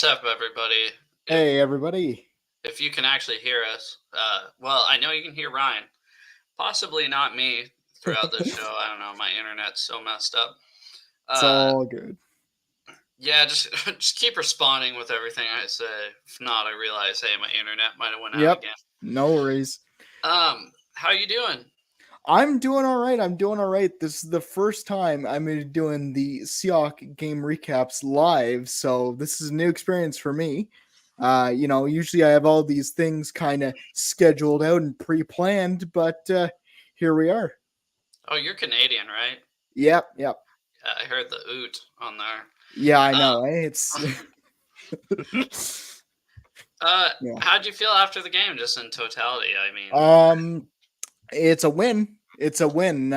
What's up, everybody? If Hey, everybody. if you can actually hear us, well, I know you can hear Ryan. Possibly not me throughout this show. I don't know. My internet's so messed up. It's Uh, all good. yeah, just just keep responding with everything I say. If not, I realize, hey, my internet might have went out Yep. again. No worries. How you doing? I'm doing all right. I'm doing all right. This is the first time I'm gonna be doing the Seahawks game recaps live, so this is a new experience for me. Usually I have all these things kind of scheduled out and pre-planned, but here we are. Oh, you're Canadian, right? Yep. Yeah, I heard the oot on there. Yeah, I Uh, know. It's uh, yeah. how'd you feel after the game, just in totality? I mean, Um, it's a win. It's a win.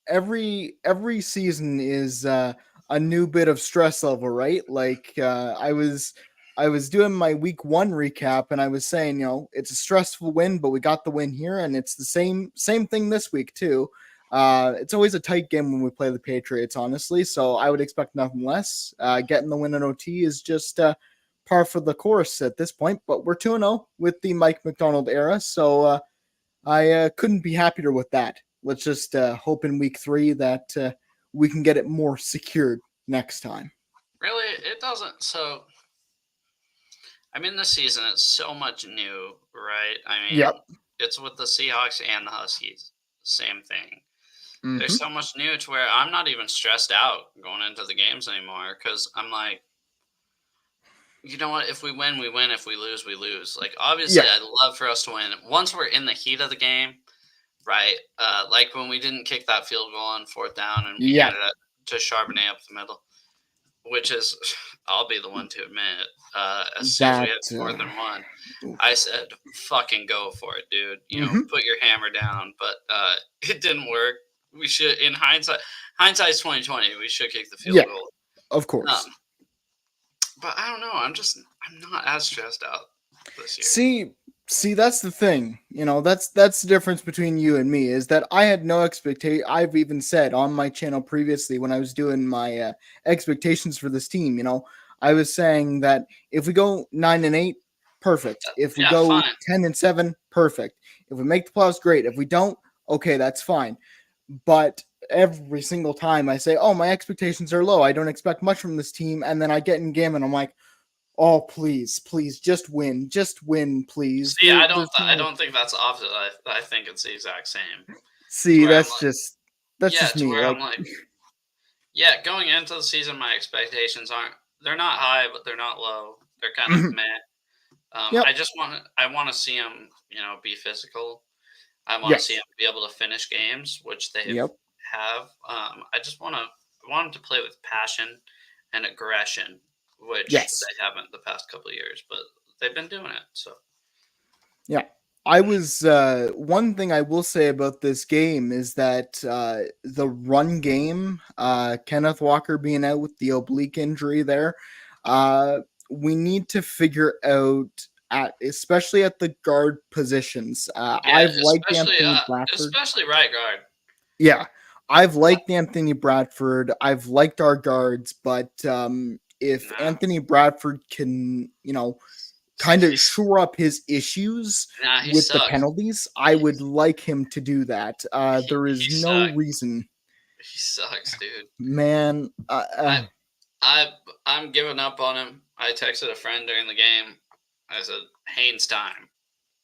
Every season is a new bit of stress level, right? I was doing my week 1 recap and I was saying, it's a stressful win, but we got the win here, and it's the same thing this week too. It's always a tight game when we play the Patriots, honestly. So I would expect nothing less. Getting the win in OT is just par for the course at this point. But we're 2-0 with the Mike McDonald era, so I couldn't be happier with that. Let's just hope in week 3 that we can get it more secured next time. really, it doesn't. So I mean, this season it's so much new, right? I mean, Yep. it's with the Seahawks and the Huskies. Same thing. There's Mm-hmm. so much new to where I'm not even stressed out going into the games anymore because I'm like, you know what? If we win, we win. If we lose, we lose. Like, obviously, Yeah. I'd love for us to win. Once we're in the heat of the game, right? Like when we didn't kick that field goal on fourth down and we Yeah. handed it to Charbonnet up the middle, which is, I'll be the one to admit, as soon as we That. hit fourth and one, I said, "Fucking go for it, dude. Mm-hmm. Put your hammer down." But it didn't work. We should, in hindsight's 2020. We should kick the field Yeah. goal. Of Um, course. but I don't know. I'm not as stressed out this year. See, see, that's the thing. That's the difference between you and me is that I had no expectation. I've even said on my channel previously when I was doing my expectations for this team. I was saying that if we go 9-8, perfect. If we Yeah, go fine. 10-7, perfect. If we make the playoffs, great. If we don't, okay, that's fine. But every single time I say, "Oh, my expectations are low. I don't expect much from this team," and then I get in game and I'm like, "Oh, please, just win, please." See, There's I no don't think that's the opposite. I think it's the exact same. To see. where I'm That's like, just to me. where I'm Like, like, yeah, going into the season, my expectations aren't. They're not high, but they're not low. They're kind of mhm. meh. Yep, I want to see him, be physical. I want to see yes, him be able to finish games, which they yep, have. I want him to play with passion and aggression, which yes, they haven't the past couple of years, but they've been doing it. So yeah. I was one thing I will say about this game is that the run game, Kenneth Walker being out with the oblique injury there, uh, we need to figure out at especially at the guard positions. yeah, I've liked Anthony Bradford. especially right guard. Yeah, I've liked Anthony Bradford. I've liked our guards, but if Nah, Anthony Bradford can, kind of he's shore up his issues he with the sucks. penalties, I would like him to do that. There He is no sucks. reason, He sucks, dude. man. I I I'm giving up on him. I texted a friend during the game. I said, "Haynes time,"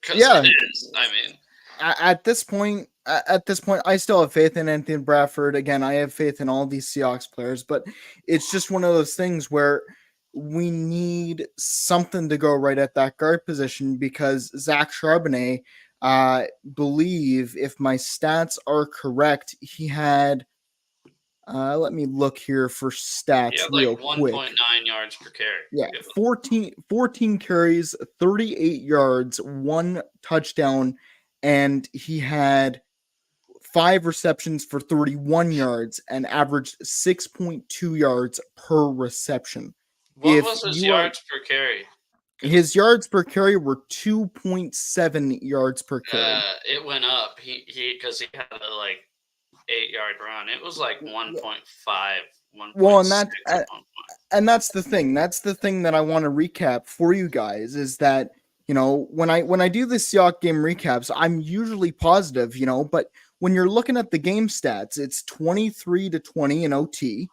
because it Yeah, is. I mean, at this point, I still have faith in Anthony Bradford. Again, I have faith in all these Seahawks players, but it's just one of those things where we need something to go right at that guard position because Zach Charbonnet, believe if my stats are correct, he had. Let me look here for he stats had like real quick. 1.9 yards per carry. Yeah, Yeah. 14 carries, 38 yards, 1 touchdown, and he had 5 receptions for 31 yards and averaged 6.2 yards per reception. What If was his you are yards per carry? Because his yards per carry were 2.7 yards per carry. it went up. He because he had a like 8 yard run. It was like Yeah, 1.5, Well, 1.6 at one point. and that's the thing. That's the thing that I want to recap for you guys is that when I do the Seahawks game recaps, I'm usually positive, but when you're looking at the game stats, it's 23-20 in OT.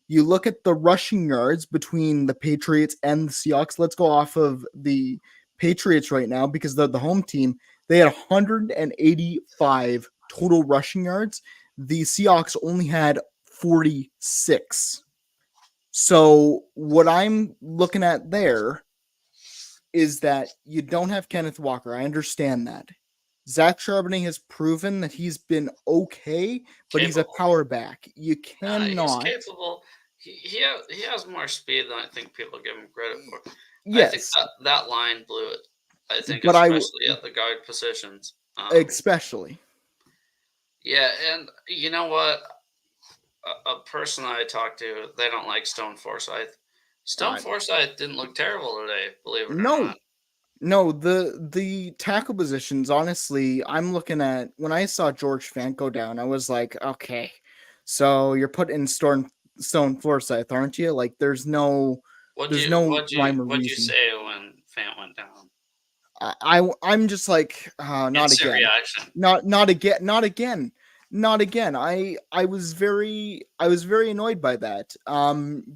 You look at the rushing yards between the Patriots and the Seahawks. Let's go off of the Patriots right now because they're the home team. They had 185 total rushing yards. The Seahawks only had 46. So what I'm looking at there is that you don't have Kenneth Walker. I understand that. Zach Charbonnet has proven that he's been okay, but he's a Capable. power back. You He's cannot. capable. He has more speed than I think people give him credit for. I think Yes, that line blew it. I think but especially at the guard positions. especially. Yeah, and you know what? A person I talked to, they don't like Stone Forsyth. Stone Uh, Forsyth didn't look terrible today, believe it or no, not. no, the tackle positions, honestly, I'm looking at when I saw George Fant go down, I was like, okay, so you're putting Stone Forsyth, aren't you? Like there's no rhyme or What'd you reason. say when Fant went down? I'm just like not Instant again. reaction. Not again, not again. Not again. I was very annoyed by that.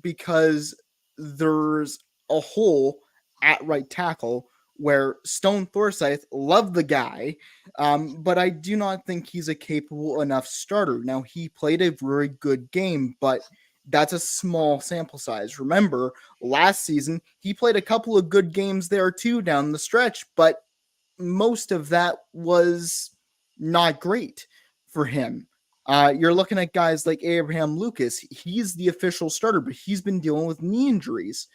Because there's a hole at right tackle where Stone Forsyth loved the guy, but I do not think he's a capable enough starter. Now he played a very good game, but that's a small sample size. Remember, last season he played a couple of good games there too down the stretch, but most of that was not great for him. You're looking at guys like Abraham Lucas. He's the official starter, but he's been dealing with knee injuries.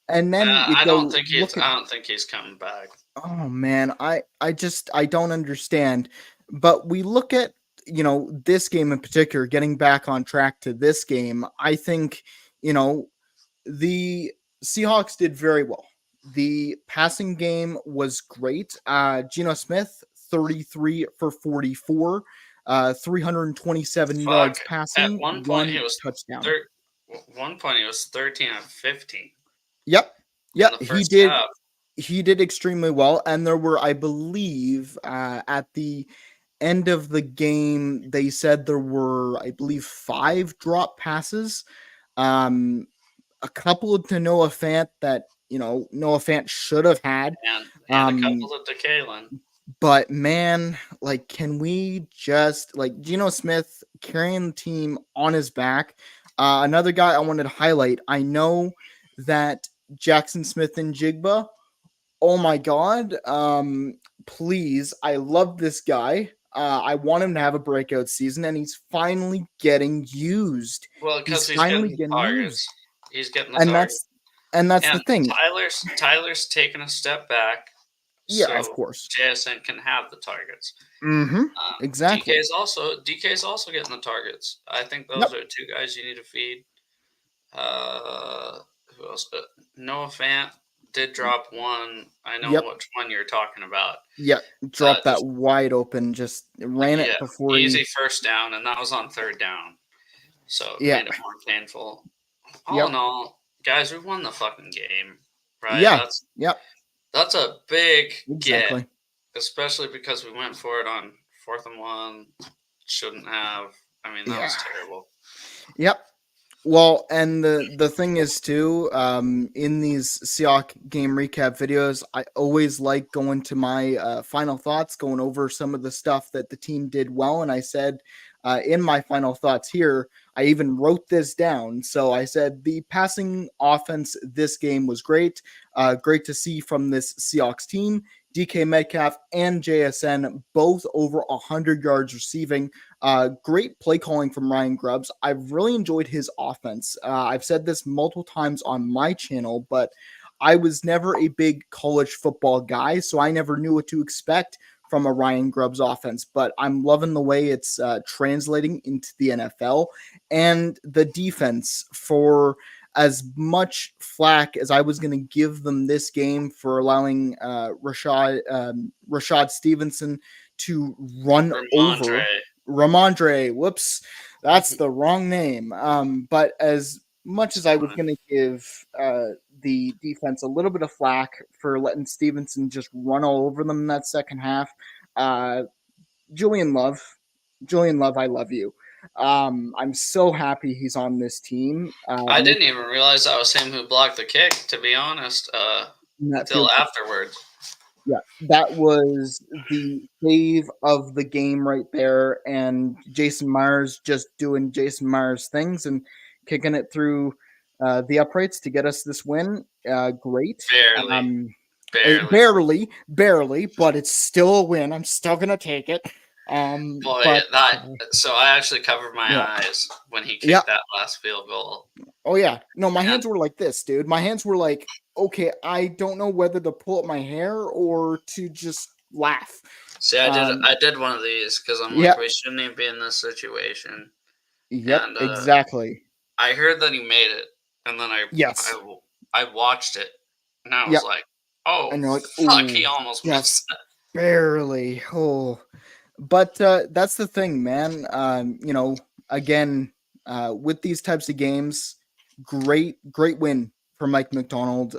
And then you go look at, I don't think he's coming back. oh man, I don't understand. But we look at, this game in particular, getting back on track to this game, I think, you know, the Seahawks did very well. The passing game was great. Geno Smith, 33 for 44, 327 Fuck. yards At passing, one point he one was touchdown. thir- 13 out of 15 Yep. in Yep. the first half. He did extremely well. And there were, I believe, at the end of the game, they said there were, I believe, 5 drop passes. Um, a couple to Noah Fant that Noah Fant should have had. And a Um, couple of Decalen. but man, like, can we just like Geno Smith carrying the team on his back? Another guy I wanted to highlight. I know that Jackson Smith and Jigba. Oh my god! Please, I love this guy. I want him to have a breakout season, and he's finally getting used. Well, He's because he's finally getting the getting used, targets. He's getting the and target. that's the And thing. Tyler's taking a step back, Yeah, of so course. JSN can have the targets. Mm-hmm. Exactly. DK's also getting the targets. I think those Yep. are 2 guys you need to feed. Who else? Noah Fant did drop one. I know Yep. which one you're talking about. Yep. Dropped that Just wide open. Just ran yeah, it before easy he. first down, and that was on 3rd down, so it Yeah. made it more painful. All in Yep. all, guys, we won the fucking game, right? Yeah. Yep. That's a big get, Exactly. especially because we went for it on 4th and 1. Shouldn't have. I mean, that Yeah. was terrible. Yep. Well, and the thing is too, in these Seahawks game recap videos, I always like going to my final thoughts, going over some of the stuff that the team did well, and I said in my final thoughts here, I even wrote this down. So I said the passing offense this game was great, great to see from this Seahawks team. DK Metcalf and JSN both over 100 yards receiving. Great play calling from Ryan Grubbs. I've really enjoyed his offense. I've said this multiple times on my channel, but I was never a big college football guy, so I never knew what to expect from a Ryan Grubbs offense. But I'm loving the way it's translating into the NFL, and the defense, for as much flack as I was going to give them this game for allowing Rashad Stevenson to run Ramondre. over Ramondre, whoops, That's the wrong name. But as much It's as I was fine. going to give the defense a little bit of flack for letting Stevenson just run all over them in that second half, uh, Julian Love, Julian Love, I love you. I'm so happy he's on this team. I didn't even realize that was him who blocked the kick, to be honest, That until field afterwards. Yeah, that was the save of the game right there, and Jason Myers just doing Jason Myers things and kicking it through the uprights to get us this win. Great. Barely. Um, Barely. barely, but it's still a win. I'm still gonna take it. Boy, But so I actually covered my yeah, eyes when he yeah. kicked that last field goal. Oh yeah. No, my And hands were like this, dude. My hands were like, okay, I don't know whether to pull up my hair or to just laugh. see, Um, I did one of these because I'm like, yeah, we shouldn't even be in this situation. yep, And exactly. I heard that he made it, and then Yes. I watched it, and I was Yep. like, oh And you're like, fuck, ooh, he almost just missed it. barely. Oh, but that's the thing, man. Again, with these types of games, great win for Mike McDonald.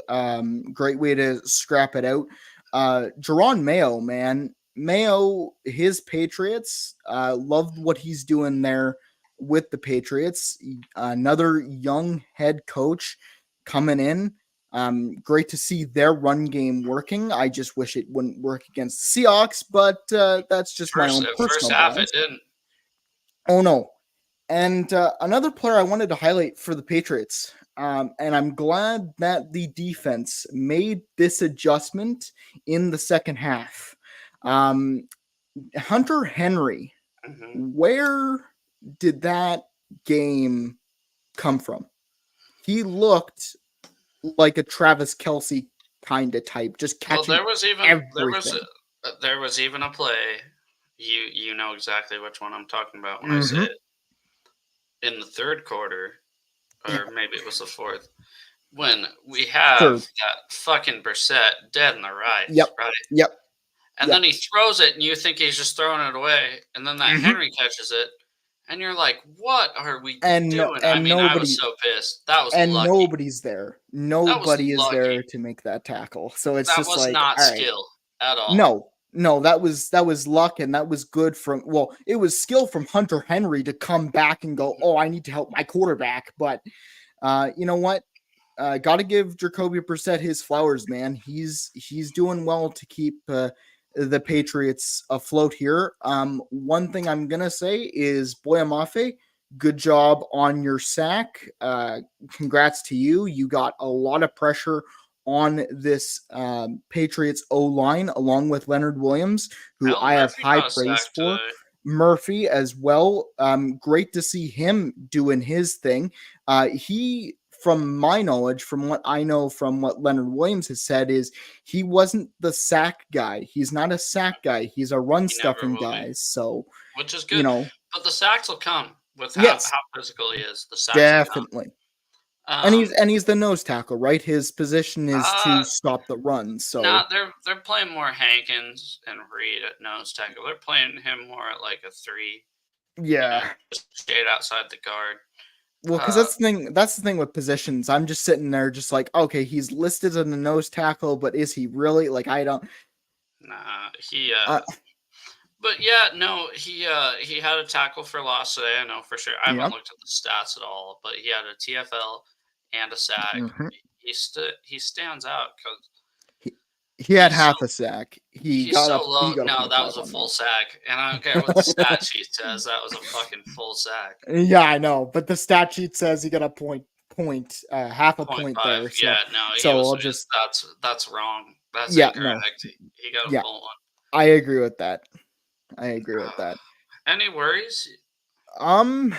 Great way to scrap it out. Jerron Mayo, man, Mayo, his Patriots, loved what he's doing there with the Patriots. Another young head coach coming in. Great to see their run game working. I just wish it wouldn't work against the Seahawks, but that's just my own First personal half, it bias. didn't. Oh no. And another player I wanted to highlight for the Patriots, and I'm glad that the defense made this adjustment in the second half. Um, Hunter Henry, Hmm. where did that game come from? He looked like a Travis Kelsey kind of type, just Well, catching everything. there was even a play. You know exactly which one I'm talking about when I say Mm-hmm. it. In the third quarter, Yeah. or maybe it was the fourth, when we have Third. that fucking Brissett dead in the right, Yep. right? Yep. And Yep. then he throws it, and you think he's just throwing it away, and then that Mm-hmm. Henry catches it, and you're like, "What are we And no, doing?" I mean, I was so pissed. That was lucky. nobody's there. That was Nobody is lucky. there to make that tackle. So it's That just was like, not all right, skill at all. no, that was luck, and that was good from, well, it was skill from Hunter Henry to come back and go, oh, I need to help my quarterback. But you know what? Got to give Jacoby Brissett his flowers, man. He's doing well to keep the Patriots afloat here. One thing I'm gonna say is Boyamafe, good job on your sack. Congrats to you. You got a lot of pressure on this Patriots O line, along with Leonard Williams, who Hell, I have Murphy high got a praise sack for. today. Murphy as well. Great to see him doing his thing. He, from my knowledge, from what I know, from what Leonard Williams has said, is he wasn't the sack guy. He's not a sack guy. He's a run He never stuffing will be, guy. So, which is you good. know, But the sacks will come with yes, how physical he is. The sacks will come. definitely. And he's Um, and he's the nose tackle, right? His position is to uh, stop the run. So, nah, they're playing more Hankins and Reed at nose tackle. They're playing him more at like a 3, yeah. just straight outside the guard. Well, because Uh, that's the thing with positions. I'm just sitting there, just like, okay, he's listed as a nose tackle, but is he really? Like, I don't. nah, Uh, but yeah, no, he had a tackle for loss today. I know for sure. I yeah. haven't looked at the stats at all, but he had a TFL and a sack. Mhm. He stands out because He, he had he's so half a sack. He he's got so up. low. He got a No, point that five was a on full sack, and I don't care what the stat sheet says. That was a fucking full sack. that. Yeah, I know, but the stat sheet says he got a half a Point point five. there. Yeah, So, no, he so was. I'll just, That's wrong. That's yeah, no, incorrect. He got a yeah, full one. I agree with that. I agree with that. Any worries? Um,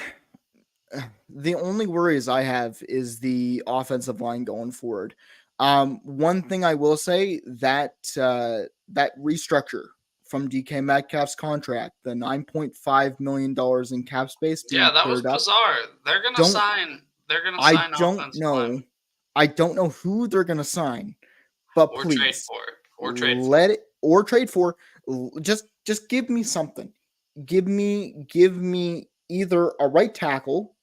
the only worries I have is the offensive line going forward. One thing I will say, that that restructure from DK Metcalf's contract, the $9.5 million in cap space Yeah, being that was cleared up. bizarre. They're gonna Don't sign. They're gonna I sign don't offensive know. linemen I don't know who they're gonna sign, but or trade please for it or trade for. let it, or trade for. Just give me something. Give me either a right tackle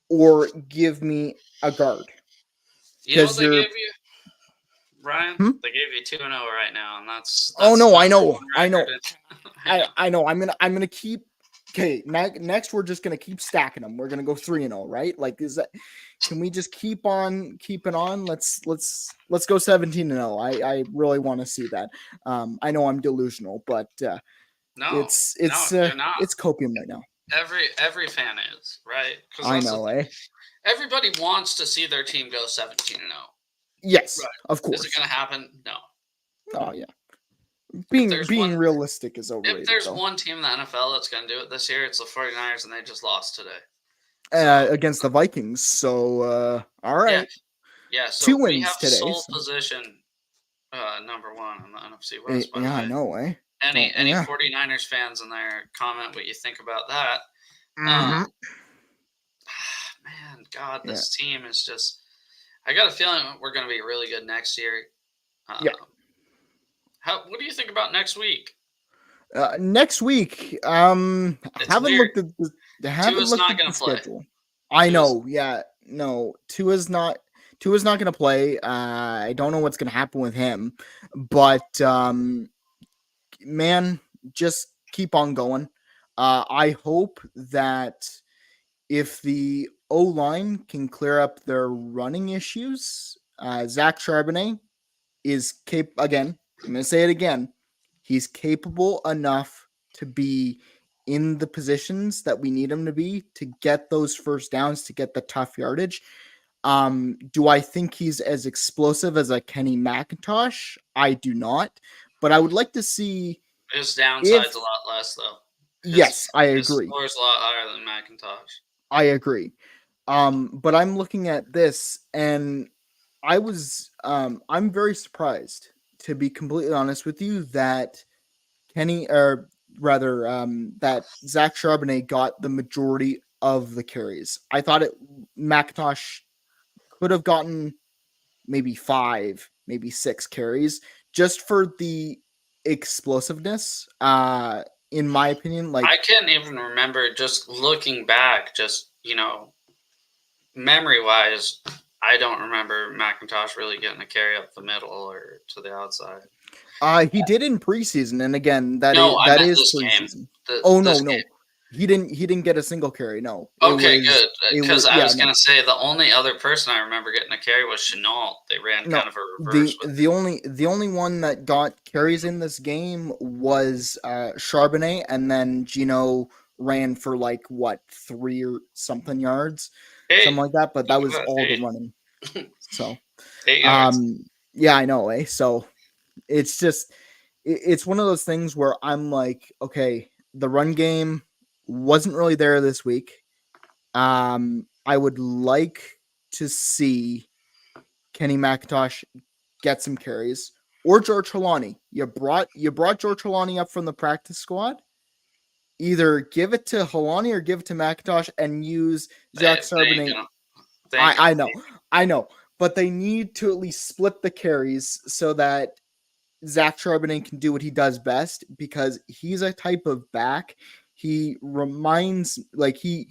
or give me a guard. You know what Because they they're gave you, Ryan? hmm? They gave you 2-0 right now, and that's Oh the no, number I know, one I know, record. I know. I know. I'm gonna keep. Okay, next we're just gonna keep stacking them. We're gonna go 3-0, right? Like, is that? Can we just keep on keeping on? Let's go 17-0. I really want to see that. I know I'm delusional, but No, it's no, it's you're not. it's copium right now. Every fan is, right? Because I that's the know, thing. eh? Everybody wants to see their team go 17-0. Yes, Right. of Is it course. going to happen? No. Oh yeah, If being there's one being realistic is if overrated there's though. one team in the NFL that's going to do it this year, it's the 49ers, and they just lost today. So, Against the Vikings. So all yeah. right, Yeah, two so we have wins today. sole So. position number 1 in the NFC West, by the Yeah, I way. know, eh? Oh, Any yeah. 49ers fans in there, comment what you think about that. Um, Mm-hmm. man, God, Yeah, this team is just. I got a feeling we're going to be really good next year. yeah. Um, what do you think about next week? Next week, It's weird. haven't Tua's looked not at going the to play. schedule. I Tua's know, yeah, no, Tua's not gonna play. I don't know what's gonna happen with him, but man, just keep on going. I hope that if the O line can clear up their running issues, Zach Charbonnet is capable. Again, I'm going to say it again. He's capable enough to be in the positions that we need him to be to get those first downs, to get the tough yardage. Do I think he's as explosive as a Kenny McIntosh? I do not, but I would like to see his if downside's a lot less though. yes, I His agree. floor is a lot higher than McIntosh. I agree. But I'm looking at this and I'm very surprised, to be completely honest with you, that that Zach Charbonnet got the majority of the carries. I thought McIntosh could have gotten maybe 5, maybe 6 carries just for the explosiveness. In my opinion, I like can't even remember, just looking back, memory wise, I don't remember McIntosh really getting a carry up the middle or to the outside. he did in preseason, and again, No, I that meant is this game. preseason. Oh This no, game. no, he didn't get a single carry. No, Okay, good. it Because was I yeah was no gonna say the only other person I remember getting a carry was Chenault. They ran no. kind of a reverse with him. The only one that got carries in this game was Charbonnet, and then Gino ran for like what 3 or something yards, something Hey, like that. But that look at was that, all the eight, running. So 8 yards. yeah, I know, eh? So it's just it's one of those things where I'm like, okay, the run game wasn't really there this week. I would like to see Kenny McIntosh get some carries, or George Holani. You brought George Holani up from the practice squad. Either give it to Holani or give it to McIntosh and use Zach They ain't Charbonnet. gonna. They ain't gonna. I know, but they need to at least split the carries so that Zach Charbonnet can do what he does best, because he's a type of back. He reminds like he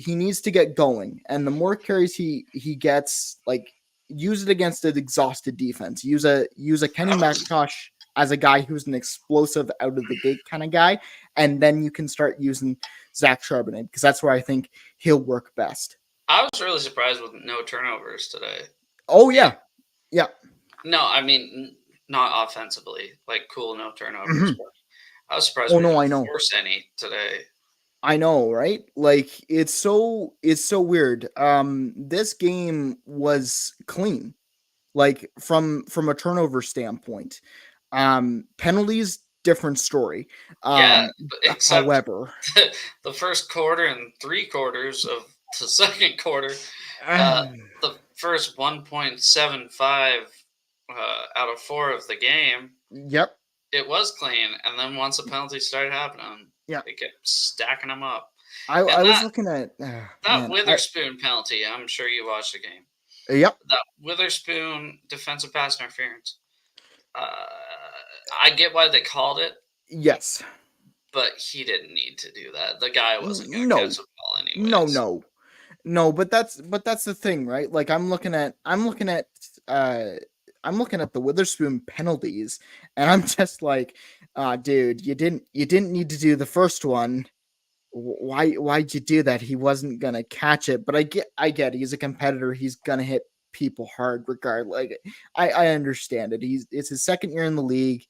needs to get going, and the more carries he gets, like use it against an exhausted defense. Use a Kenny McIntosh as a guy who's an explosive out of the gate kind of guy, and then you can start using Zach Charbonnet, because that's where I think he'll work best. I was really surprised with no turnovers today. Oh yeah, yeah. No, I mean not offensively. Like cool, no turnovers. Mm-hmm. But I was surprised Oh we no, didn't I know. force any today. I know, right? Like it's so weird. This game was clean, like from a turnover standpoint. Penalties, different story. Yeah, Um, except however, the first quarter and 3 quarters of the second quarter, uh, uh, the first 1.75 out of 4 of the game, yep, it was clean. And then once the penalties started happening, yeah. they kept stacking them up. I And was looking at that man. I Witherspoon penalty, I'm sure you watched the game. Yep, That Witherspoon defensive pass interference. Uh, I get why they called it. yes, But he didn't need to do that. The guy wasn't going to catch No, the ball no, anyways. no, no. But that's the thing, right? Like uh I'm looking at the Witherspoon penalties, and I'm just like, dude, you didn't need to do the first one. Why'd you do that? He wasn't gonna catch it. But I get he's a competitor. He's gonna hit people hard regardless. Like, I understand it. It's his second year in the league.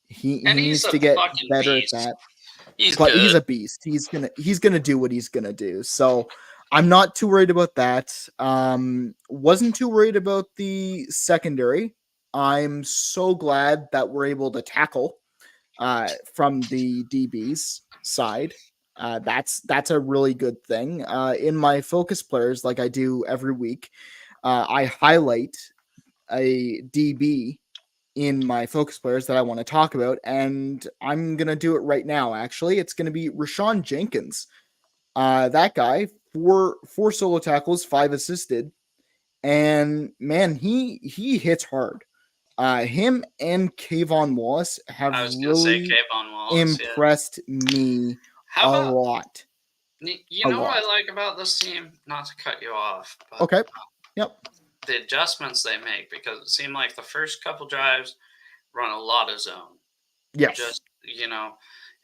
He And he's needs a to get fucking better at beast. that. He's But he's good. a beast. He's gonna do what he's gonna do. So I'm not too worried about that. Wasn't too worried about the secondary. I'm so glad that we're able to tackle from the DBs side. That's a really good thing. In my focus players, like I do every week, I highlight a DB in my focus players that I want to talk about, and I'm gonna do it right now. Actually, it's gonna be Rashawn Jenkins. That guy, four solo tackles, 5 assisted, and man, he hits hard. Him and Kayvon Wallace have I was going to say really Kayvon Wallace, yeah. impressed me How a about, lot. you A know what I lot. like about this team? Not to cut you off, but Okay. Yep. the adjustments they make, because it seemed like the first couple drives run a lot of zone. Yes. Just,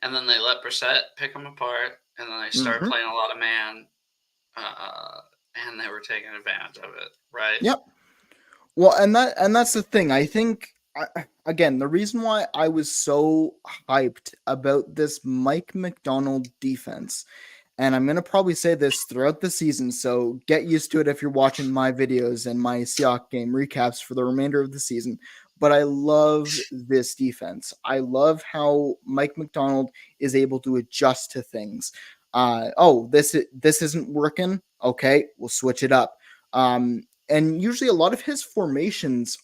and then they let Brissett pick them apart, and then they start Mhm. playing a lot of man, and they were taking advantage of it, right? Yep. Well, and that's the thing. I think again, the reason why I was so hyped about this Mike McDonald defense, and I'm going to probably say this throughout the season, so get used to it if you're watching my videos and my Seahawks game recaps for the remainder of the season. But I love this defense. I love how Mike McDonald is able to adjust to things. This isn't working. Okay, we'll switch it up. And usually a lot of his formations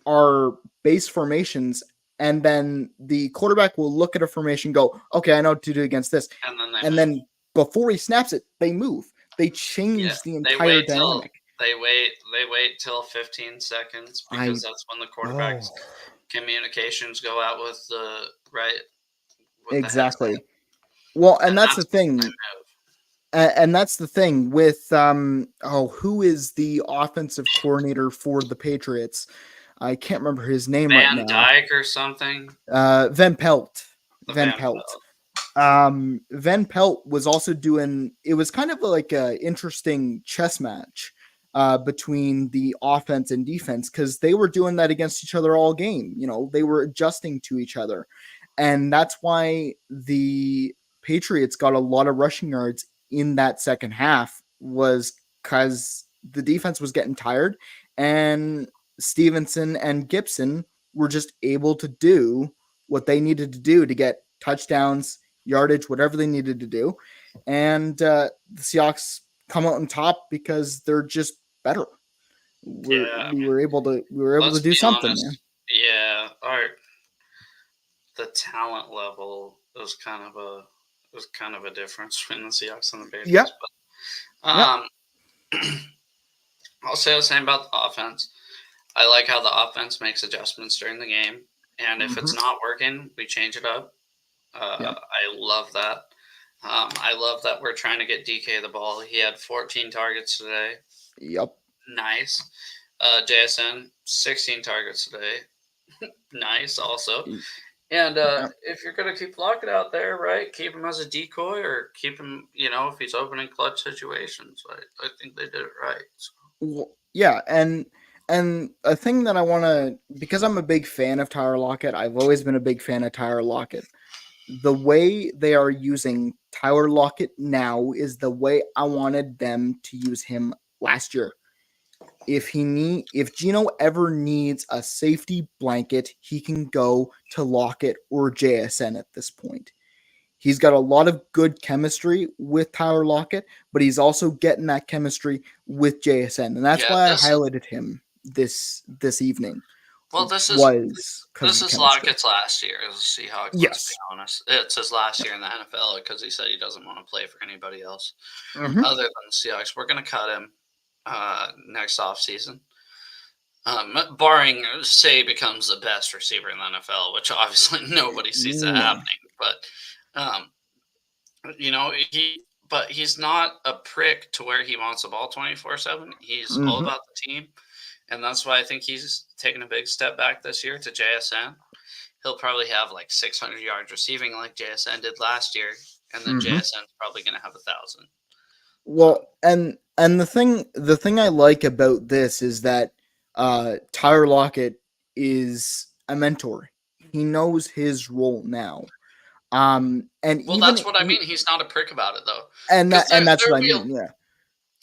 are base formations, and then the quarterback will look at a formation, go, okay, I know what to do against this, And then they and move. then before he snaps it, they move. They Yeah, change the they entire wait till dynamic. they wait till 15 seconds, because that's when the quarterback's communications go out with the headset, Exactly. Well, and and that's the that's when they thing. move. And that's the thing with who is the offensive coordinator for the Patriots? I can't remember his name right Van now. Dyke or something. Van Pelt. The Van Van Pelt. Pelt. Van Pelt was also doing. It was kind of like a interesting chess match between the offense and defense, because they were doing that against each other all game. They were adjusting to each other, and that's why the Patriots got a lot of rushing yards in that second half, was because the defense was getting tired, and Stevenson and Gibson were just able to do what they needed to do to get touchdowns, yardage, whatever they needed to do. And the Seahawks come out on top because they're just better. Yeah, We were able to let's do be something, man. honest. Yeah, the talent level was kind of a difference between the Seahawks and the Yep. Patriots. But Yep. I'll say the same about the offense. I like how the offense makes adjustments during the game, and if it's not working, we change it up. Yep. I love that. I love that we're trying to get DK the ball. He had 14 targets today. Yep. Nice. JSN, 16 targets today. Nice also. And Yep. if you're going to keep Lockett out there, right, keep him as a decoy, or keep him, if he's opening clutch situations. I think they did it right. So. Well, yeah, and a thing that I want to, because I'm a big fan of Tyler Lockett, I've always been a big fan of Tyler Lockett. The way they are using Tyler Lockett now is the way I wanted them to use him last year. If Gino ever needs a safety blanket, he can go to Lockett or JSN at this point. He's got a lot of good chemistry with Tyler Lockett, but he's also getting that chemistry with JSN, and that's why I highlighted him this evening. Well, this is Lockett's last year as a Seahawk. Let's be honest, it's his last year in the NFL, because he said he doesn't want to play for anybody else other than the Seahawks. We're going to cut him next offseason. Barring, say, becomes the best receiver in the NFL, which obviously nobody sees that happening. But Um, but he's not a prick to where he wants the ball 24/7. He's all Mm-hmm. about the team, and that's why I think he's taking a big step back this year to JSN. He'll probably have like 600 yards receiving like JSN did last year, and then Mm-hmm. JSN's probably going to have 1,000. Well, and the thing I like about this is that Tyler Lockett is a mentor. He knows his role now. And Well, even that's what I mean. He's not a prick about it though, and because that and that's what I mean. Yeah,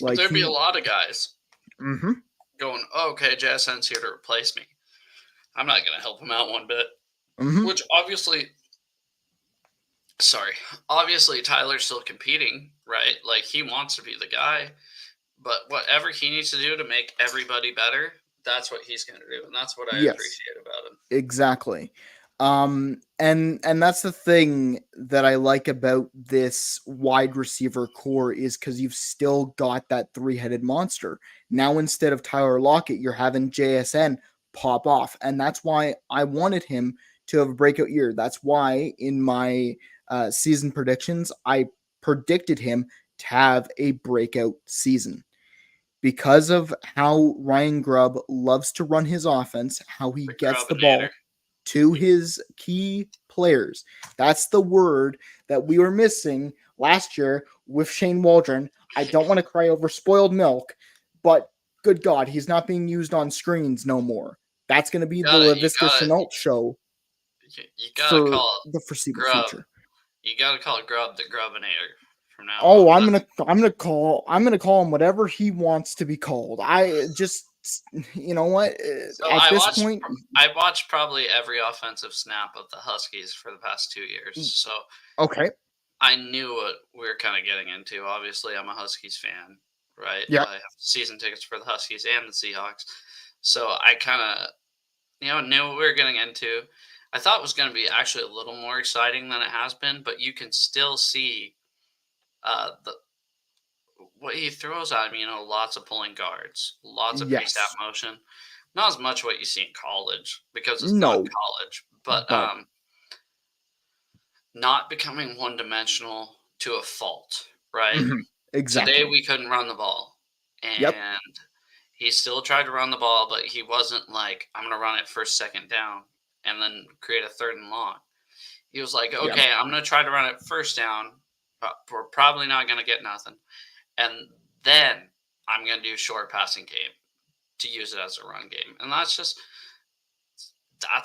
like there'd be a lot of guys Mm-hmm. going, oh, "Okay, JSN's here to replace me. I'm not going to help him out one bit." Mm-hmm. Which obviously Tyler's still competing, right? Like he wants to be the guy, but whatever he needs to do to make everybody better, that's what he's going to do, and that's what I Yes, appreciate about him. exactly. And that's the thing that I like about this wide receiver core is because you've still got that three-headed monster. Now instead of Tyler Lockett, you're having JSN pop off, and that's why I wanted him to have a breakout year. That's why in my season predictions, I predicted him to have a breakout season because of how Ryan Grubb loves to run his offense, how he The gets the Grubinator. ball to his key players. That's the word that we were missing last year with Shane Waldron. I don't want to cry over spoiled milk, but good God, he's not being used on screens no more. That's going to be the You LaVisca gotta Chenault show you gotta for call the foreseeable Grub. future. You gotta call Grub the Grubinator from now Oh, on. I'm gonna call him whatever he wants to be called. I just you know what? So At this point, I watched probably every offensive snap of the Huskies for the past 2 years, so okay, I knew what we were kind of getting into. Obviously, I'm a Huskies fan, right? yeah, I have season tickets for the Huskies and the Seahawks, so I kind of knew what we were getting into. I thought it was going to be actually a little more exciting than it has been, but you can still see the what he throws at him. Lots of pulling guards, lots of pre-snap yes, motion. Not as much what you see in college because it's not no, college, but but not becoming one-dimensional to a fault, right? mhm, Today exactly. we couldn't run the ball, Yep, and he still tried to run the ball, but he wasn't like, "I'm gonna run it first, second down, and then create a third and long." He was like, yep, "Okay, I'm gonna try to run it first down, but we're probably not gonna get nothing, and then I'm gonna do short passing game to use it as a run game." And that's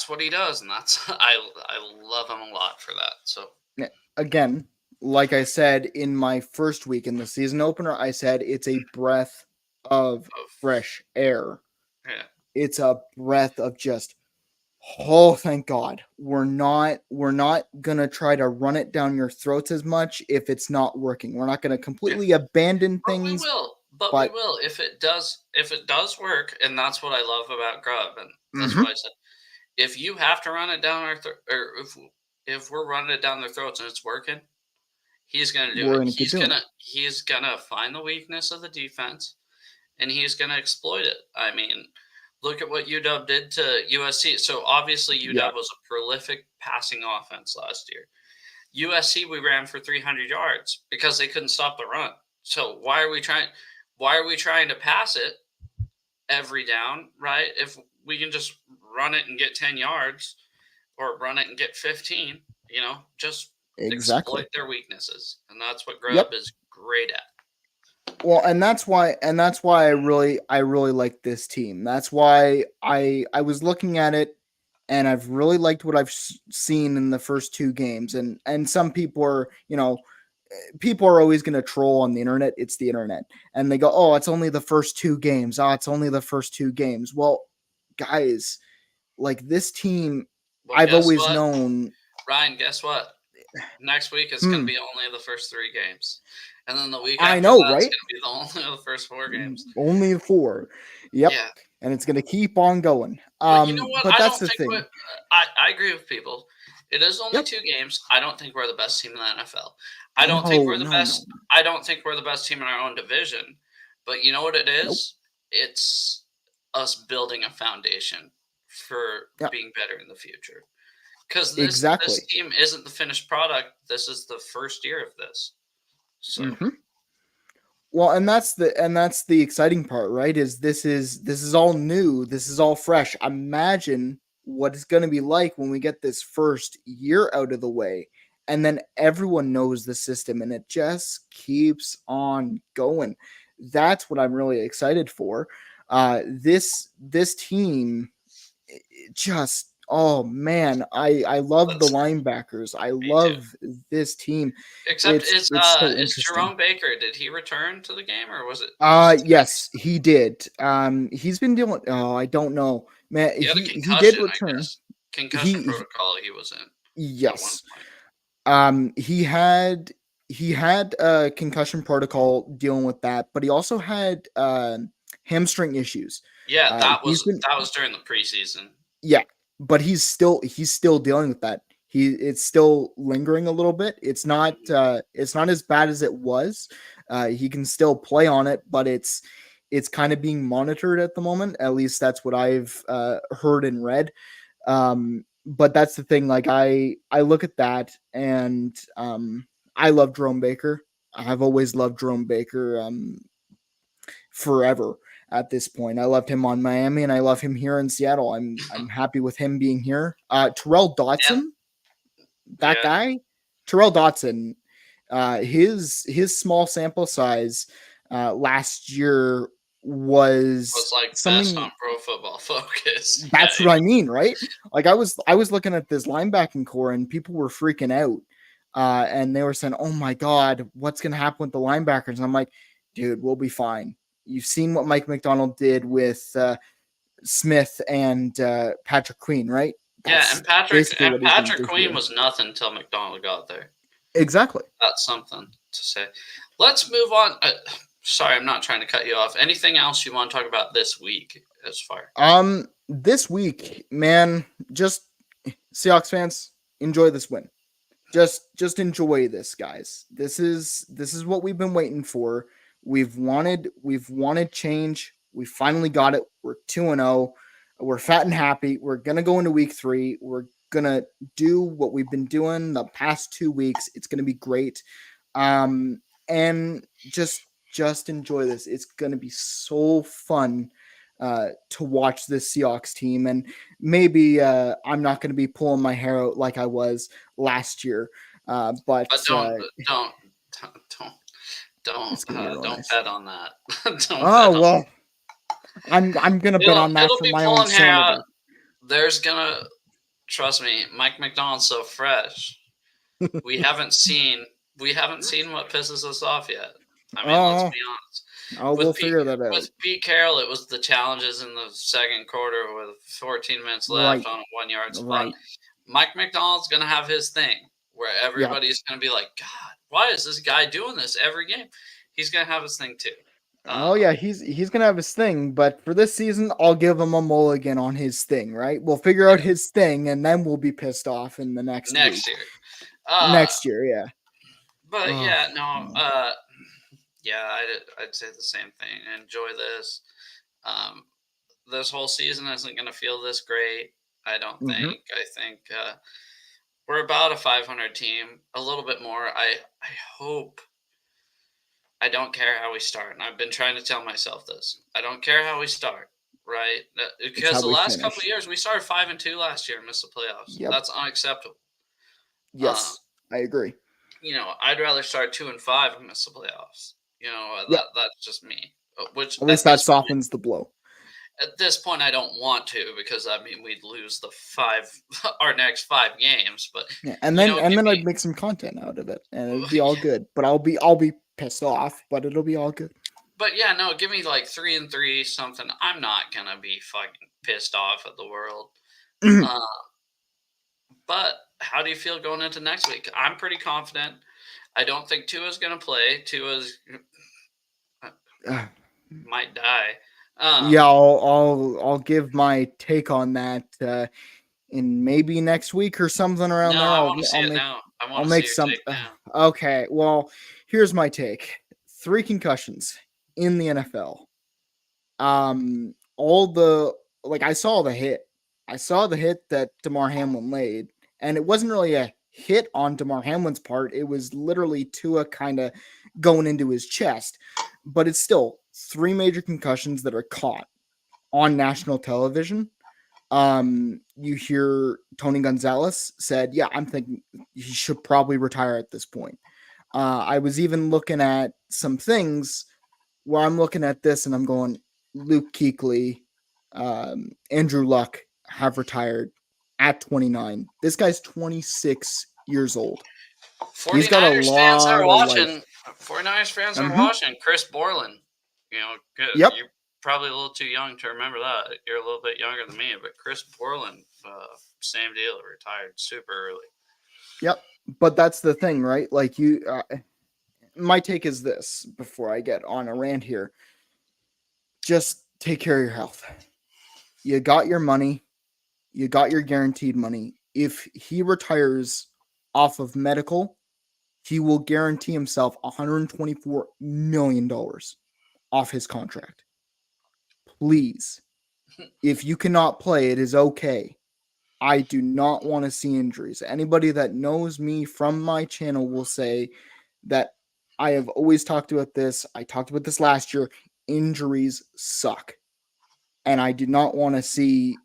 what he does, and that's I love him a lot for that. So again, like I said in my first week in the season opener, I said it's a breath of fresh air. yeah, It's a breath of just oh, thank God. We're not gonna try to run it down your throats as much if it's not working. We're not gonna yeah. completely abandon But we things, will. But we but will if it does. If it does work, and that's what I love about Grub, and that's why mhm, I said if you have to run it down or if we're running it down their throats and it's working, he's gonna do we're it. gonna keep doing it. He's gonna find the weakness of the defense and he's gonna exploit it. I mean, look at what UW did to USC. So obviously Yeah, UW was a prolific passing offense last year. USC we ran for 300 yards because they couldn't stop the run. So why are we trying to pass it every down, right? If we can just run it and get 10 yards or run it and get 15, just exploit exactly. their weaknesses. And that's what Yep. Grubb is great at. Well, and that's why I really like this team. That's why I was looking at it and I've really liked what I've seen in the first two games. And some people are, people are always going to troll on the internet. It's the internet. And they go, "Oh, it's only the first two games. Oh, it's only the first two games." Well, guys, like this team Well, I've guess always what? known, Ryan, guess what? Next week it's going to hmm, be only the first 3 games. And then the week I after know, that, it's right? going to be only the first 4 games. Only four. Yep. Yeah. And it's going to keep on going. But you know what? But I that's don't the think thing. what I agree with people. It is only Yep. 2 games. I don't think we're the best team in the NFL. No, no, no. I don't think we're the best team in our own division. But you know what it Nope. is? It's us building a foundation for Yep. being better in the future. Because this team isn't the finished product. This is the first year of this. So. Mm-hmm. Well, and that's the exciting part, right? This is all new. This is all fresh. Imagine what it's going to be like when we get this first year out of the way, and then everyone knows the system, and it just keeps on going. That's what I'm really excited for. This team just, oh man, I love the linebackers. I love this team. Except it's so is interesting. Jerome Baker, did he return to the game or was it? Yes, he did. He's been doing. Oh, I don't know, man. He did return. Concussion protocol he was in. Yes. He had a concussion protocol dealing with that, but he also had hamstring issues. Yeah, that was during the preseason. Yeah, but he's still dealing with that. It's still lingering a little bit. It's not as bad as it was. He can still play on it, but it's kind of being monitored at the moment. At least that's what I've heard and read. But that's the thing. Like I look at that, and I love Jerome Baker. I've always loved Jerome Baker forever. At this point, I loved him on Miami, and I love him here in Seattle. I'm happy with him being here. Terrell Dotson, guy, Terrell Dotson, his small sample size last year was like best on Pro Football Focus. That's what I mean, right? Like I was looking at this linebacking core, and people were freaking out, and they were saying, "Oh my God, what's going to happen with the linebackers?" And I'm like, "Dude, we'll be fine." You've seen what Mike McDonald did with Smith and Patrick Queen, right? And Patrick Queen was nothing until McDonald got there. Exactly. That's something to say. Let's move on. Sorry, I'm not trying to cut you off. Anything else you want to talk about this week as far? This week, man, just Seahawks fans, enjoy this win. Just enjoy this, guys. This is what we've been waiting for. We've wanted change. We finally got it. We're 2-0. We're fat and happy. We're gonna go into week 3. We're gonna do what we've been doing the past 2 weeks. It's gonna be great. And just enjoy this. It's gonna be so fun to watch this Seahawks team. And maybe I'm not gonna be pulling my hair out like I was last year. But don't bet on that. Well, I'm gonna bet on that for my own sanity. There's gonna, trust me, Mike McDonald's so fresh. We haven't seen what pisses us off yet. I mean, let's be honest. We'll figure that out. With Pete Carroll, it was the challenges in the second quarter with 14 minutes left on a 1-yard spot. Right. Mike McDonald's gonna have his thing where everybody's gonna be like, God, why is this guy doing this every game? He's gonna have his thing too. He's gonna have his thing, but for this season, I'll give him a mulligan on his thing. Right? We'll figure out his thing, and then we'll be pissed off in the next year. Next year, yeah. But I'd say the same thing. Enjoy this. This whole season isn't gonna feel this great. I don't think. I think we're about a 500 team, a little bit more. I hope. I don't care how we start. And I've been trying to tell myself this. I don't care how we start, right? Because the last couple of years, we started 5-2 last year and missed the playoffs. Yep. That's unacceptable. Yes, I agree. I'd rather start 2-5 and miss the playoffs. That's just me. Which at least that softens the blow. At this point, I don't want to, because we'd lose our next 5 games. But and then I'd make some content out of it, and it'd be all good. But I'll be pissed off, but it'll be all good. But give me like 3-3 something. I'm not gonna be fucking pissed off at the world. But how do you feel going into next week? I'm pretty confident. I don't think Tua's gonna play. Tua's might die. I'll give my take on that in maybe next week or something around there. I want to see it now. I'll make something. Okay, well, here's my take: 3 concussions in the NFL. I saw the hit. I saw the hit that Damar Hamlin laid, And it wasn't really a hit on Damar Hamlin's part. It was literally Tua kind of going into his chest. But it's still 3 major concussions that are caught on national television. You hear Tony Gonzalez said, yeah, I'm thinking he should probably retire at this point. I was even looking at some things where I'm looking at this and I'm going, Luke Kuechly, Andrew Luck have retired at 29. This guy's 26 years old. 49ers He's got a fans are watching. 49ers fans are watching. Chris Borland, good. Yep. You're probably a little too young to remember that. You're a little bit younger than me, but Chris Borland, same deal, retired super early. Yep. But that's the thing, right? Like my take is this before I get on a rant here. Just take care of your health. You got your money. You got your guaranteed money. If he retires off of medical, he will guarantee himself $124 million off his contract. Please, if you cannot play, it is okay. I do not want to see injuries. Anybody that knows me from my channel will say that I have always talked about this. I talked about this last year. Injuries suck. And I do not want to see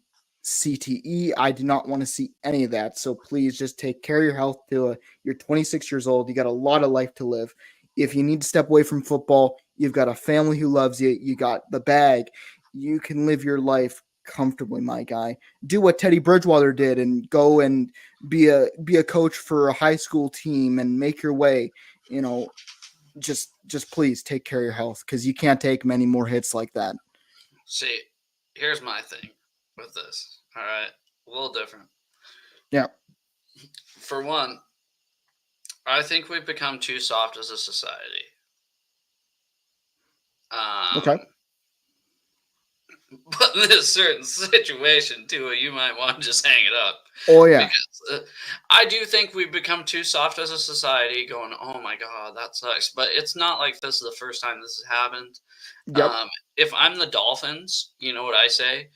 CTE. I do not want to see any of that. So please just take care of your health. You're 26 years old. You got a lot of life to live. If you need to step away from football, you've got a family who loves you. You got the bag. You can live your life comfortably, my guy. Do what Teddy Bridgewater did and go and be a coach for a high school team and make your way. Just please take care of your health, because you can't take many more hits like that. See, here's my thing with this. All right, a little different. Yeah. For one, I think we've become too soft as a society. Okay. But in a certain situation, too, you might want to just hang it up. Oh, yeah. Because I do think we've become too soft as a society, going, oh, my God, that sucks. But it's not like this is the first time this has happened. Yep. If I'm the Dolphins, you know what I say?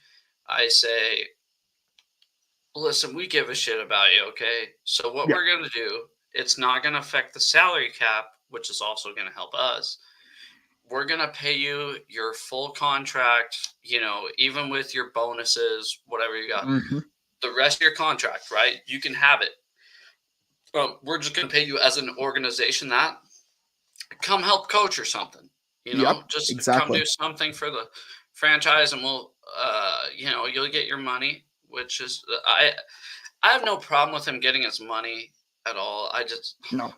I say, listen, we give a shit about you, okay? So what we're going to do, it's not going to affect the salary cap, which is also going to help us. We're going to pay you your full contract, even with your bonuses, whatever you got. Mm-hmm. The rest of your contract, right? You can have it. We're just going to pay you as an organization that. Come help coach or something. Just come do something for the franchise, and we'll, you'll get your money, which is, I have no problem with him getting his money at all. I just, no.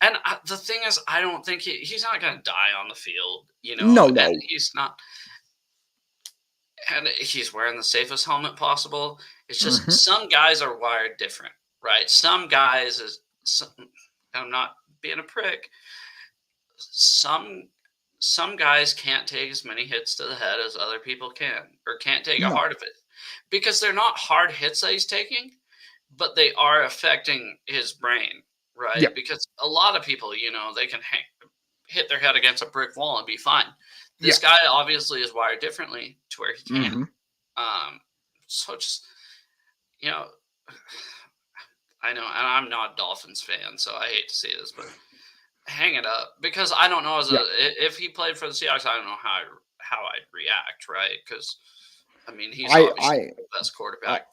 And the thing is, I don't think he's not going to die on the field, No. And he's not, and he's wearing the safest helmet possible. It's just some guys are wired different, right? Some guys I'm not being a prick. Some guys can't take as many hits to the head as other people can, or can't take a hard of it, because they're not hard hits that he's taking, but they are affecting his brain. Right, because a lot of people, they can hit their head against a brick wall and be fine. This guy obviously is wired differently to where he can. So just, I know, and I'm not a Dolphins fan, so I hate to say this, but hang it up, because I don't know if he played for the Seahawks, I don't know how I'd react, right? Because he's obviously the best quarterback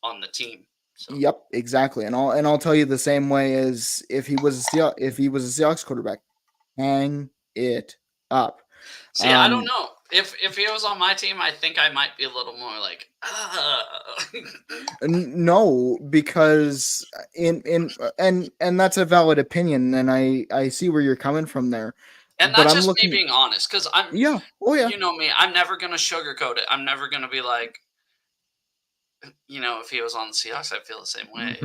on the team. So. Yep, exactly, and I'll tell you the same way as if he was a Seahawks quarterback, hang it up. See, I don't know if he was on my team. I think I might be a little more like, no, because and that's a valid opinion, and I see where you're coming from there. And that's just me being honest, because I'm you know me, I'm never gonna sugarcoat it. I'm never gonna be like. If he was on the Seahawks, I'd feel the same way.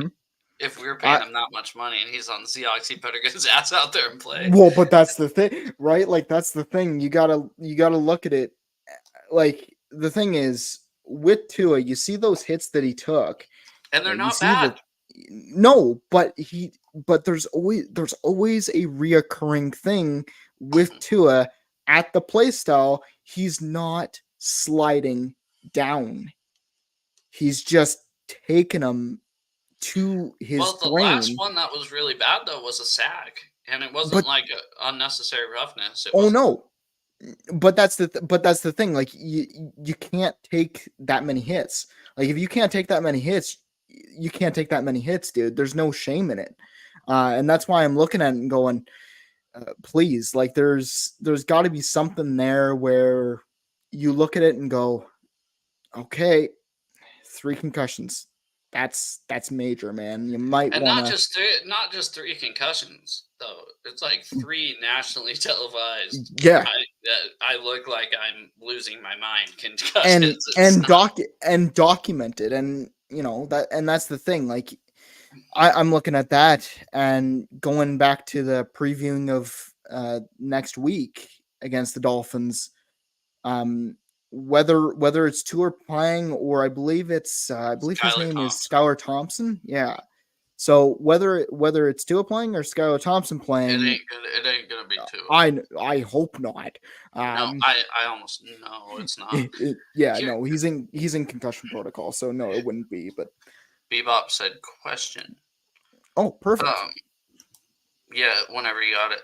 If we were paying him that much money and he's on the Seahawks, he better get his ass out there and play. Well, but that's the thing, right? Like, that's the thing. You gotta look at it. Like, the thing is, with Tua, you see those hits that he took, and they're not bad. No, but there's always a reoccurring thing with Tua at the play style. He's not sliding down. He's just taking them to his Well, the brain. last one that was really bad though was a sack, and it wasn't like a unnecessary roughness. Oh no, but that's the thing. Like you can't take that many hits. Like if you can't take that many hits, you can't take that many hits, dude. There's no shame in it, and that's why I'm looking at it and going, please, like there's got to be something there where you look at it and go, okay, 3 concussions. That's major, man. You might And want not just 3 concussions though. It's like 3 nationally televised. yeah, I look like I'm losing my mind concussions. and documented, and that's the thing. Like I'm looking at that and going back to the previewing of next week against the Dolphins. Whether it's Tua playing or I believe his name is Skylar Thompson. Yeah. So whether it's Tua playing or Skylar Thompson playing, it ain't gonna be Tua. I hope not. No, I almost know it's not. No, he's in concussion protocol, so no, it wouldn't be. But Bebop said question. Oh, perfect. Yeah, whenever you got it.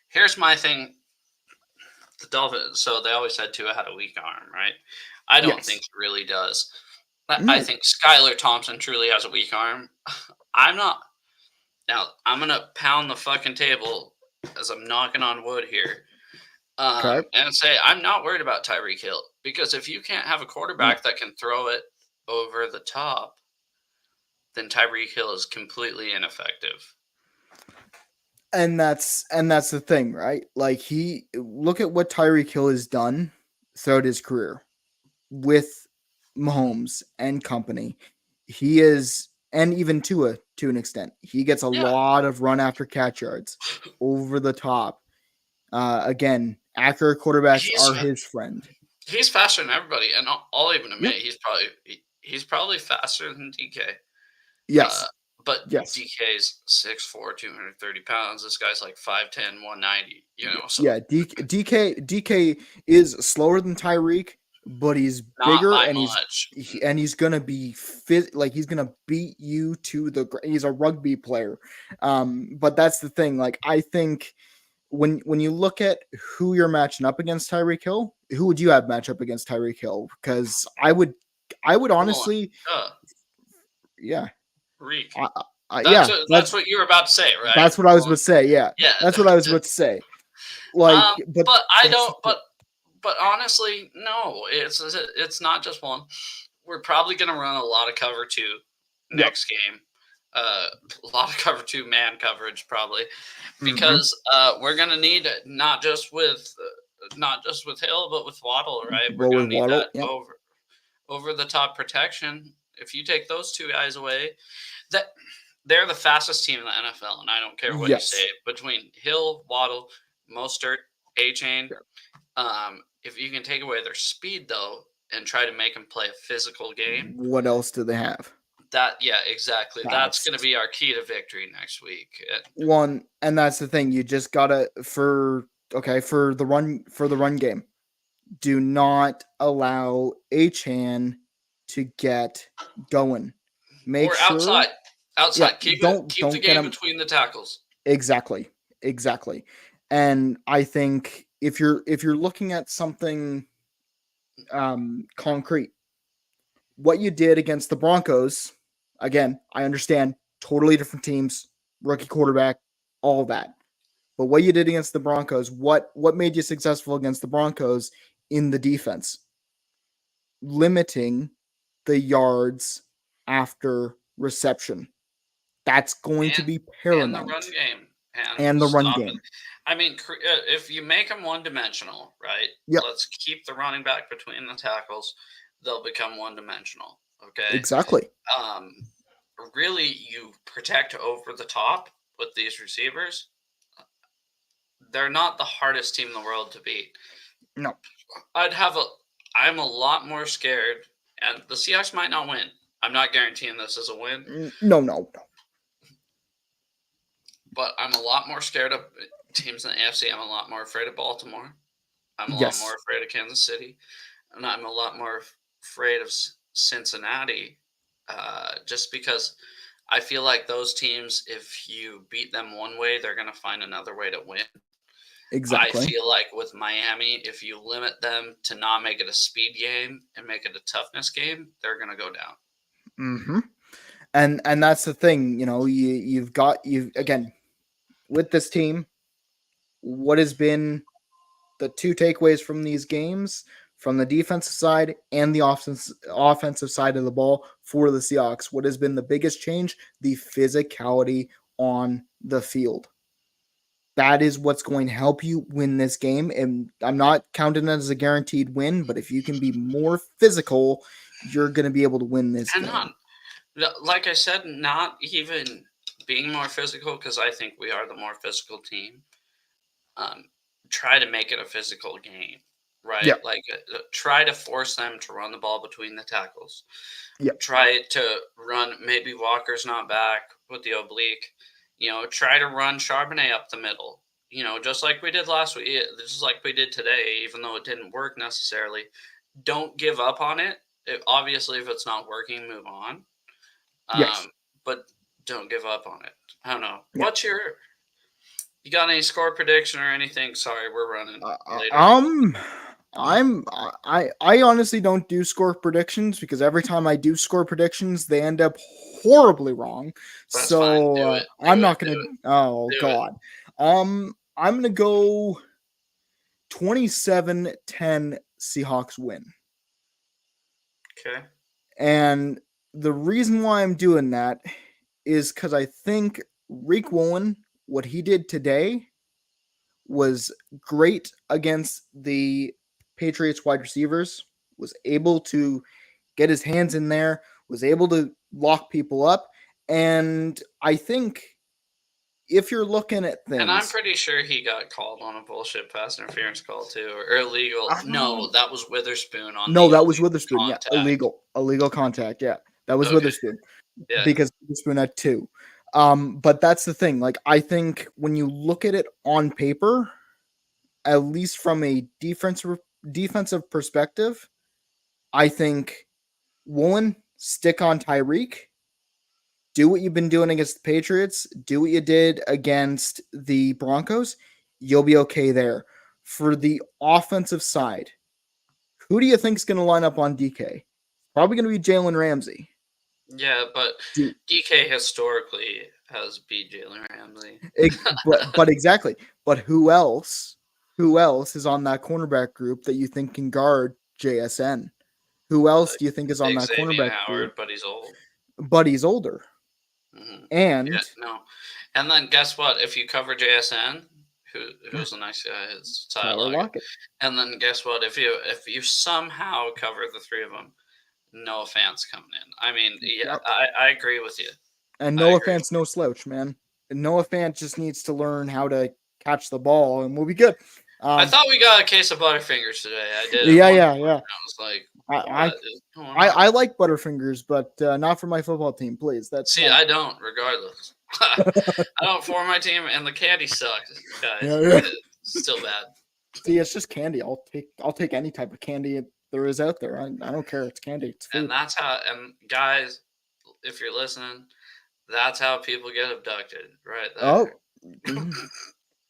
Here's my thing. The Dolphins, so they always said Tua had a weak arm, right? I don't think he really does. I think Skylar Thompson truly has a weak arm. I'm not. Now, I'm going to pound the fucking table as I'm knocking on wood here and say I'm not worried about Tyreek Hill. Because if you can't have a quarterback that can throw it over the top, then Tyreek Hill is completely ineffective. And that's the thing, right? Like look at what Tyreek Hill has done throughout his career with Mahomes and company. He is, and even Tua to an extent, he gets a lot of run after catch yards over the top. Again, accurate quarterbacks are his friend. He's faster than everybody, and I'll even admit he's probably faster than DK. Yes. But DK's 6'4", 230 pounds. This guy's like 5'10", 190. So. Yeah, DK is slower than Tyreek, but he's bigger and he's gonna be fit. Like he's gonna beat you to the. He's a rugby player, but that's the thing. Like I think when you look at who you're matching up against Tyreek Hill, who would you have match up against Tyreek Hill? Because I would honestly, yeah. Reek. That's what you were about to say, right? That's what I was about to say. Yeah, that's what I was about to say. Like, but I don't. But honestly, no. It's not just one. We're probably going to run a lot of cover 2 next game. A lot of cover 2 man coverage probably because we're going to need it not just with Hill but with Waddle, right? We're going to need that over the top protection. If you take those 2 guys away, that they're the fastest team in the NFL, and I don't care what you say. Between Hill, Waddle, Mostert, A-Chain, if you can take away their speed, though, and try to make them play a physical game. What else do they have? Exactly. That's going to be our key to victory next week. One, and that's the thing. You just got to, for the run game, do not allow A-Chan to get going. Or outside. Keep the game between the tackles. Exactly. And I think if you're looking at something concrete, what you did against the Broncos, again, I understand, totally different teams, rookie quarterback, all that. But what you did against the Broncos, what made you successful against the Broncos in the defense? Limiting the yards after reception. That's going to be paramount. And the run game. I mean, if you make them one-dimensional, right? Yep. Let's keep the running back between the tackles. They'll become one-dimensional, okay? Exactly. Really, you protect over the top with these receivers. They're not the hardest team in the world to beat. No. I'm a lot more scared, and the Seahawks might not win. I'm not guaranteeing this is a win. No. But I'm a lot more scared of teams in the AFC. I'm a lot more afraid of Baltimore. I'm a lot more afraid of Kansas City. And I'm a lot more afraid of Cincinnati. just because I feel like those teams, if you beat them one way, they're going to find another way to win. Exactly. I feel like with Miami, if you limit them to not make it a speed game and make it a toughness game, they're going to go down. Mm-hmm. And that's the thing, you've again with this team. What has been the two takeaways from these games, from the defensive side and the offensive side of the ball for the Seahawks? What has been the biggest change? The physicality on the field. That is what's going to help you win this game. And I'm not counting it as a guaranteed win, but if you can be more physical, you're going to be able to win this game. Like I said, not even being more physical, because I think we are the more physical team. Try to make it a physical game, right? Yep. Like try to force them to run the ball between the tackles. Yep. Try to run. Maybe Walker's not back with the oblique. Try to run Charbonnet up the middle. Just like we did last week. Just like we did today, even though it didn't work necessarily. Don't give up on it. Obviously, if it's not working, move on. Yes. But don't give up on it. I don't know. Yep. You got any score prediction or anything? Sorry, we're running later. I honestly don't do score predictions because every time I do score predictions, they end up horribly wrong. That's so fine. I'm not gonna. Oh God. I'm gonna go 27-10 Seahawks win. Okay. And the reason why I'm doing that is because I think Rick Woolen, what he did today, was great against the Patriots wide receivers, was able to get his hands in there, was able to lock people up. And I think if you're looking at things... And I'm pretty sure he got called on a bullshit pass interference call too, or illegal. No, that was Witherspoon on No, that was Witherspoon. contact. Yeah, illegal contact. Yeah, that was Witherspoon. Yeah. Because Witherspoon had 2. But that's the thing. Like, I think when you look at it on paper, at least from a defensive perspective, I think Woolen, stick on Tyreek, do what you've been doing against the Patriots, do what you did against the Broncos, you'll be okay there. For the offensive side, who do you think is going to line up on DK? Probably going to be Jalen Ramsey. Yeah, but DK historically has beat Jalen Ramsey. but exactly. But who else is on that cornerback group that you think can guard JSN? Who else do you think is on that cornerback group? But he's old. But he's older. Mm-hmm. And and then guess what? If you cover JSN, who's a nice guy, is Tyler Lockett. And then guess what? If you somehow cover the 3 of them, Noah Fant's coming in. I mean, yeah, I agree with you. And Noah Fant's no slouch, man. And Noah Fant just needs to learn how to catch the ball, and we'll be good. I thought we got a case of Butterfingers today. I did. Yeah. I was like, I like Butterfingers, but not for my football team, please. I don't. Regardless, I don't for my team, and the candy sucks, guys. Yeah. It's still bad. See, it's just candy. I'll take any type of candy there is out there. I don't care. It's candy. It's food. And that's how. And guys, if you're listening, that's how people get abducted, right there. Oh.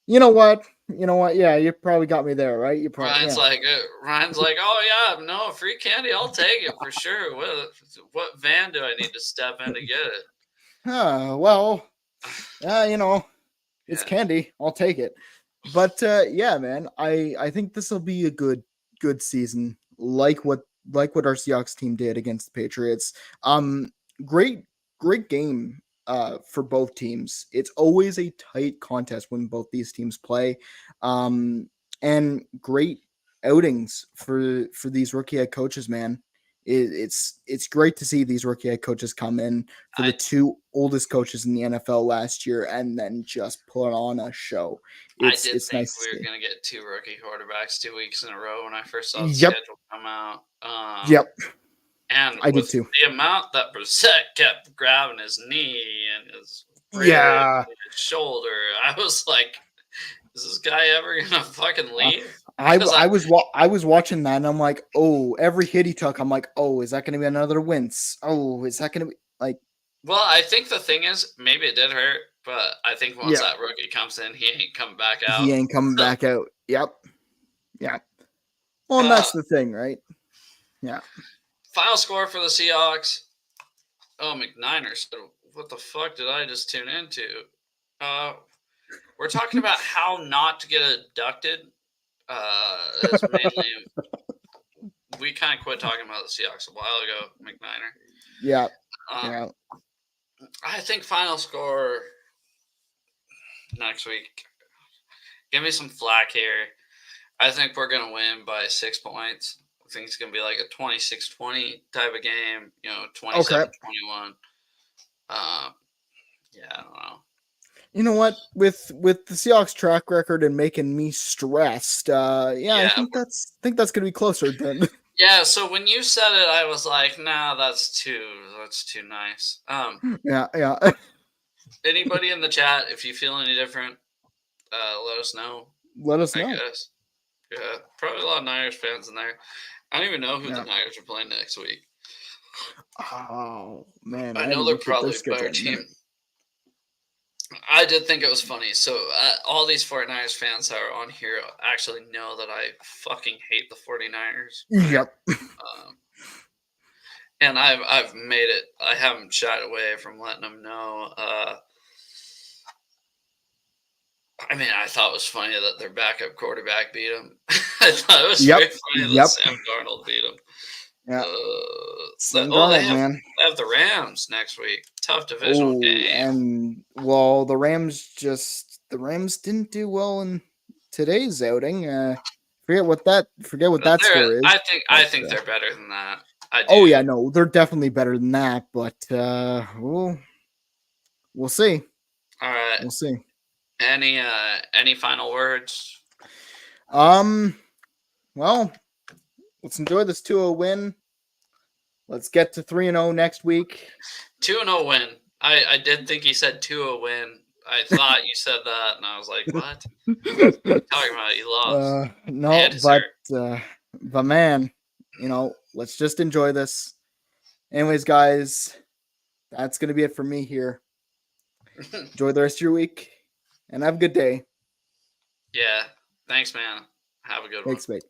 You know what? Yeah, you probably got me there, right? Ryan's like, oh yeah, no, free candy, I'll take it for sure. What van do I need to step in to get it? Well, it's candy. I'll take it. But yeah, man, I think this will be a good season, like what our Seahawks team did against the Patriots. Great game. For both teams. It's always a tight contest when both these teams play. And great outings for these rookie head coaches, man. It's great to see these rookie head coaches come in for the 2 oldest coaches in the NFL last year and then just put on a show. It's think nice we were going to get 2 rookie quarterbacks 2 weeks in a row when I first saw the schedule come out. Yep. And I did too. The amount that Brissett kept grabbing his knee and his shoulder, I was like, is this guy ever gonna fucking leave? I was watching that and I'm like, oh, every hit he took, I'm like, oh, is that gonna be another Wentz? Oh, is that gonna be like? Well, I think the thing is, maybe it did hurt, but I think once that rookie comes in, he ain't coming back out. He ain't coming back out. Yep. Yeah. Well, and that's the thing, right? Yeah. Final score for the Seahawks. Oh, McNiner said, what the fuck did I just tune into? We're talking about how not to get abducted. It's mainly we kind of quit talking about the Seahawks a while ago, McNiner. Yeah. I think final score next week. Give me some flack here. I think we're going to win by 6 points. I think it's going to be like a 26-20 type of game, 27-21. Yeah, I don't know. You know what? With the Seahawks track record and making me stressed, I think that's going to be closer than. Yeah, so when you said it, I was like, nah, that's too nice. Yeah. Anybody in the chat, if you feel any different, let us know. Let us know. I guess. Yeah, probably a lot of Niners fans in there. I don't even know who the Niners are playing next week. Oh, man. I know they're probably a better team. I did think it was funny. So all these 49ers fans that are on here actually know that I fucking hate the 49ers. Yep. And I've made it. I haven't shied away from letting them know. I mean, I thought it was funny that their backup quarterback beat him. I thought it was very funny that Sam Darnold beat him. Yeah. Sam Darnold, man. They have the Rams next week. Tough divisional game. And the Rams didn't do well in today's outing. Forget what that score is. I think they're better than that. Oh yeah, no, they're definitely better than that. But we'll see. All right, we'll see. Any final words? Well, let's enjoy this 2-0 win. Let's get to 3-0 next week. 2-0 win. I did think he said 2-0 win. I thought you said that, and I was like, what? What are you talking about? You lost. No, but man, let's just enjoy this. Anyways, guys, that's going to be it for me here. Enjoy the rest of your week, and have a good day. Yeah. Thanks, man. Have a good one. Thanks, mate.